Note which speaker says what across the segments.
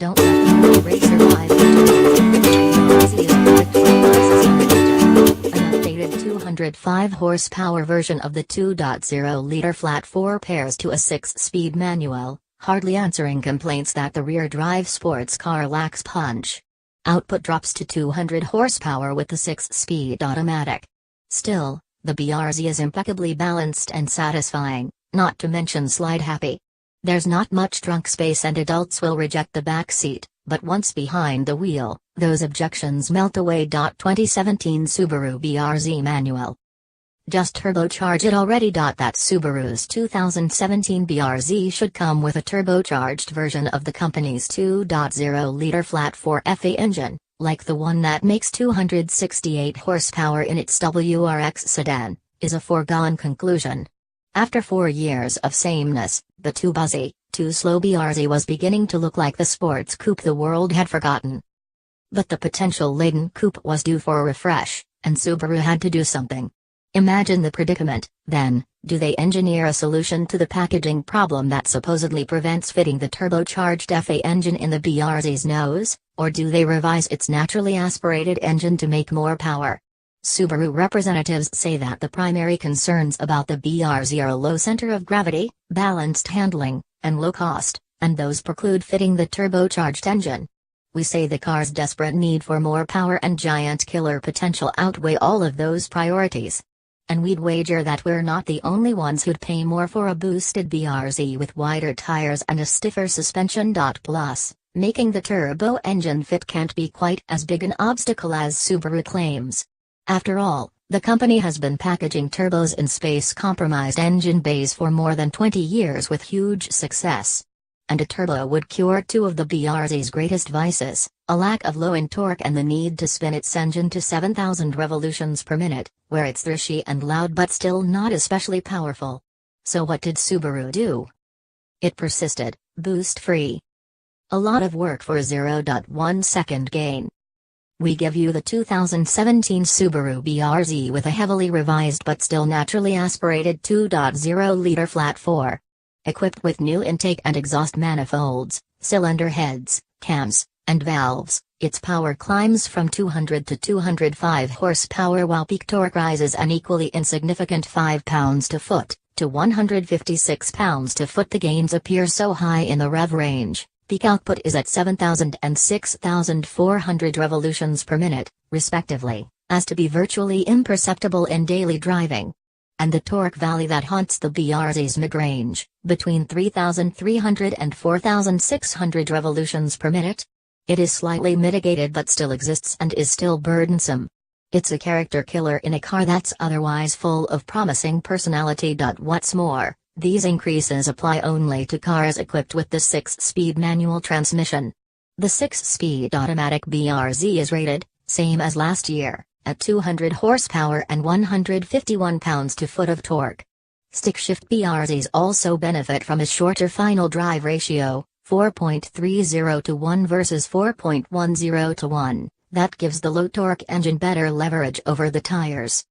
Speaker 1: Don't let the money racer ride an updated 205 horsepower version of the 2.0-liter flat 4 pairs to a 6-speed manual, hardly answering complaints that the rear-drive sports car lacks punch. Output drops to 200 horsepower with the 6-speed automatic. Still, the BRZ is impeccably balanced and satisfying, not to mention slide-happy. There's not much trunk space and adults will reject the back seat, but once behind the wheel, those objections melt away. 2017 Subaru BRZ manual. Just turbocharge it already. That Subaru's 2017 BRZ should come with a turbocharged version of the company's 2.0-liter flat 4 FE engine, like the one that makes 268 horsepower in its WRX sedan, is a foregone conclusion. After 4 years of sameness, the too buzzy, too slow BRZ was beginning to look like the sports coupe the world had forgotten. But the potential-laden coupe was due for a refresh, and Subaru had to do something. Imagine the predicament, then: do they engineer a solution to the packaging problem that supposedly prevents fitting the turbocharged FE engine in the BRZ's nose, or do they revise its naturally aspirated engine to make more power? Subaru representatives say that the primary concerns about the BRZ are low center of gravity, balanced handling, and low cost, and those preclude fitting the turbocharged engine. We say the car's desperate need for more power and giant killer potential outweigh all of those priorities. And we'd wager that we're not the only ones who'd pay more for a boosted BRZ with wider tires and a stiffer suspension. Plus, making the turbo engine fit can't be quite as big an obstacle as Subaru claims. After all, the company has been packaging turbos in space-compromised engine bays for more than 20 years with huge success. And a turbo would cure two of the BRZ's greatest vices, a lack of low-end torque and the need to spin its engine to 7,000 revolutions per minute, where it's thrashy and loud but still not especially powerful. So what did Subaru do? It persisted, boost-free. A lot of work for a 0.1 second gain. We give you the 2017 Subaru BRZ with a heavily revised but still naturally aspirated 2.0-liter flat 4. Equipped with new intake and exhaust manifolds, cylinder heads, cams, and valves, its power climbs from 200 to 205 horsepower while peak torque rises an equally insignificant 5 pounds-to-foot, to 156 pounds-to-foot. The gains appear so high in the rev range. Peak output is at 7,000 and 6,400 revolutions per minute, respectively, as to be virtually imperceptible in daily driving. And the torque valley that haunts the BRZ's mid-range, between 3,300 and 4,600 revolutions per minute? It is slightly mitigated but still exists and is still burdensome. It's a character killer in a car that's otherwise full of promising personality. What's more, these increases apply only to cars equipped with the 6-speed manual transmission. The 6-speed automatic BRZ is rated, same as last year, at 200 horsepower and 151 pounds-to-foot of torque. Stick-shift BRZs also benefit from a shorter final drive ratio, 4.30 to 1 versus 4.10 to 1, that gives the low-torque engine better leverage over the tires.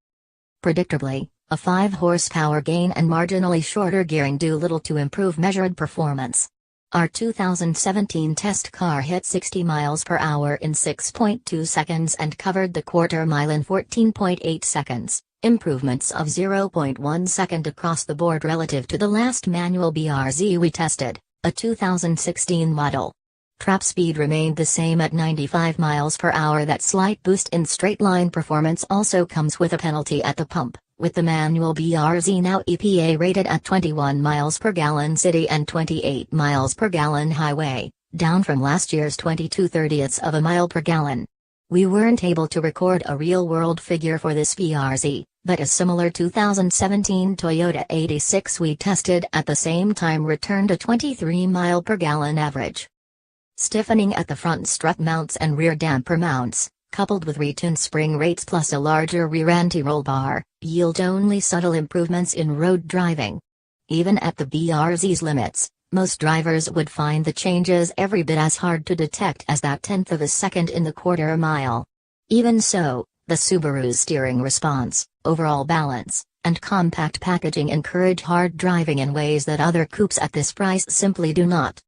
Speaker 1: Predictably, a 5 horsepower gain and marginally shorter gearing do little to improve measured performance. Our 2017 test car hit 60 miles per hour in 6.2 seconds and covered the quarter mile in 14.8 seconds, improvements of 0.1 second across the board relative to the last manual BRZ we tested, a 2016 model. Trap speed remained the same at 95 miles per hour. That slight boost in straight-line performance also comes with a penalty at the pump, with the manual BRZ now EPA rated at 21 miles per gallon city and 28 miles per gallon highway, down from last year's 22/30ths of a mile per gallon. We weren't able to record a real-world figure for this BRZ, but a similar 2017 Toyota 86 we tested at the same time returned a 23 mile per gallon average. Stiffening at the front strut mounts and rear damper mounts, coupled with retuned spring rates plus a larger rear anti-roll bar, yield only subtle improvements in road driving. Even at the BRZ's limits, most drivers would find the changes every bit as hard to detect as that tenth of a second in the quarter mile. Even so, the Subaru's steering response, overall balance, and compact packaging encourage hard driving in ways that other coupes at this price simply do not.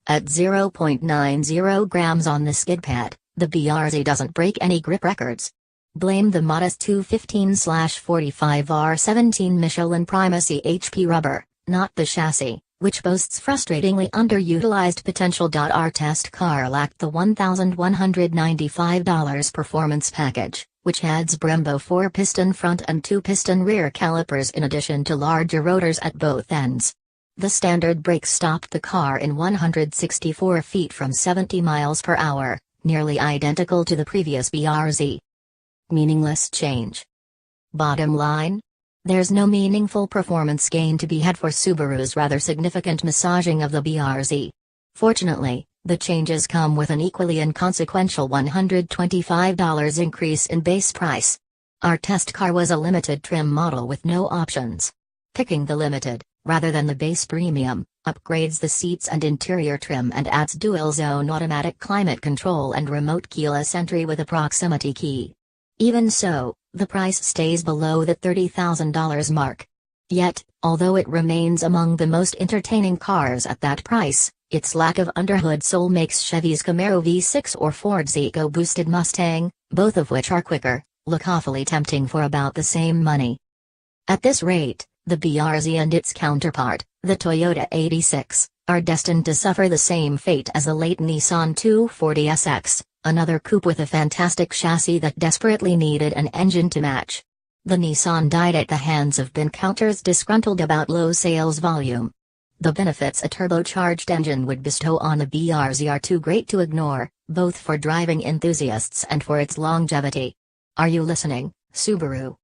Speaker 1: At 0.90 grams on the skid pad, the BRZ doesn't break any grip records. Blame the modest 215/45R17 Michelin Primacy HP rubber, not the chassis, which boasts frustratingly underutilized potential. Our test car lacked the $1,195 performance package, which adds Brembo 4-piston front and 2-piston rear calipers in addition to larger rotors at both ends. The standard brakes stopped the car in 164 feet from 70 miles per hour, nearly identical to the previous BRZ. Meaningless change. Bottom line? There's no meaningful performance gain to be had for Subaru's rather significant massaging of the BRZ. Fortunately, the changes come with an equally inconsequential $125 increase in base price. Our test car was a limited trim model with no options. Picking the limited, rather than the base premium, upgrades the seats and interior trim and adds dual-zone automatic climate control and remote keyless entry with a proximity key. Even so, the price stays below the $30,000 mark. Yet, although it remains among the most entertaining cars at that price, its lack of underhood soul makes Chevy's Camaro V6 or Ford's EcoBoosted Mustang, both of which are quicker, look awfully tempting for about the same money. At this rate, the BRZ and its counterpart, the Toyota 86, are destined to suffer the same fate as the late Nissan 240SX, another coupe with a fantastic chassis that desperately needed an engine to match. The Nissan died at the hands of bin counters disgruntled about low sales volume. The benefits a turbocharged engine would bestow on the BRZ are too great to ignore, both for driving enthusiasts and for its longevity. Are you listening, Subaru?